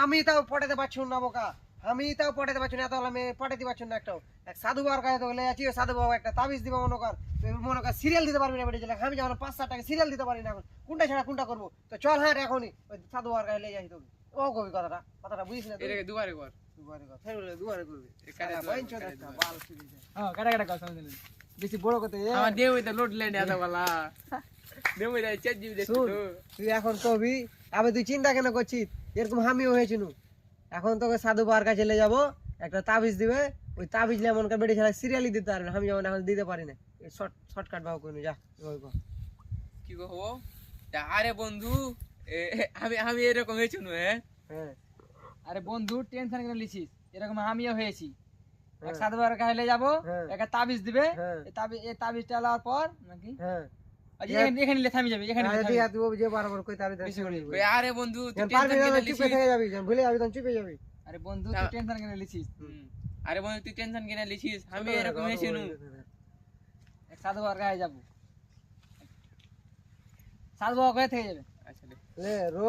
আমি তাও পটাতে পারছি না বোকা, আমি তাও পটাতে পারছি না, এত হলে আমি পটাতে পারছি না একটাও। এক সাধু বাবার কাছে তো বলে আছি, ওই সাধু বাবা একটা তাবিজ দিবা মনে কর সিরিয়াল দিতে পারবি না বেটে ছেলে, আমি যখন 5-7 টাকা সিরিয়াল দিতে পারি না এখন, কোনটা ছাড়া কোনটা করবো? তো চল হ্যাঁ এখনই ওই সাধু বাবার কাছে নিয়ে যাই তোকে। ও কবি কথাটা কথাটা বুঝিস না তুই? এটাকে দুবারে কর। দুবারে কর, ফের বলে দুবারে করবি। এখানে শালা দুবারে বাইঞ্চোদ কর, একটা, দুবারে। বাল ছিঁড়ে যায়। হ্যাঁ কাটা কাটা কথা শুনে বেশি বড় কথা আমার দেও এটা লোড লেন এত বলা। দেও এটা চেক দিবি দেখছো শুন, তো। তুই এখন কবি, আবে তুই চিন্তা কেন করছিস? এরকম আমিও হয়েছিল। এখন তোকে সাধু বাবার কাছে চলে যাবো, একটা তাবিজ দিবে, ওই তাবিজ নিয়ে মনে কর বেটে ছেলে সিরিয়ালই দিতে পারবে না, আমি যেমন এখন দিতে পারি না। শর্টকাট ভাব কোনো যা ওই কর। কি কহবো? আরে বন্ধু আমি আমি এরকম হয়েছি নু হ্যাঁ। হ্যাঁ আরে বন্ধু টেনশন কেন লিছিস? এরকম আমিও হয়েছি। এক হ্যাঁ, সাধু বাবার কাছে নিয়ে যাবো, হ্যাঁ। একটা তাবিজ দিবে, হ্যাঁ। এই তাবিজটা নেওয়ার পর নাকি হ্যাঁ এখানে থামি যাবে, এখানে আরে ঠিক আছে, তুই যে বারবার কই তাবিজ বেশি করে ওই আরে বন্ধু তুই যখন পারবি টেনশন না কেন চুপে লিছিস? থেকে যাবি, যখন ভুলে যাবি তখন চুপে যাবি। আরে বন্ধু তুই টেনশন কেন লিছিস? আরে বন্ধু তুই টেনশন কেন লিছিস? আমি এরকম হয়েছি নু। এক সাধু বাবার কাছে যাবো, সাধু বাবা কোথায় থেকে যাবে? আচ্ছা লে রো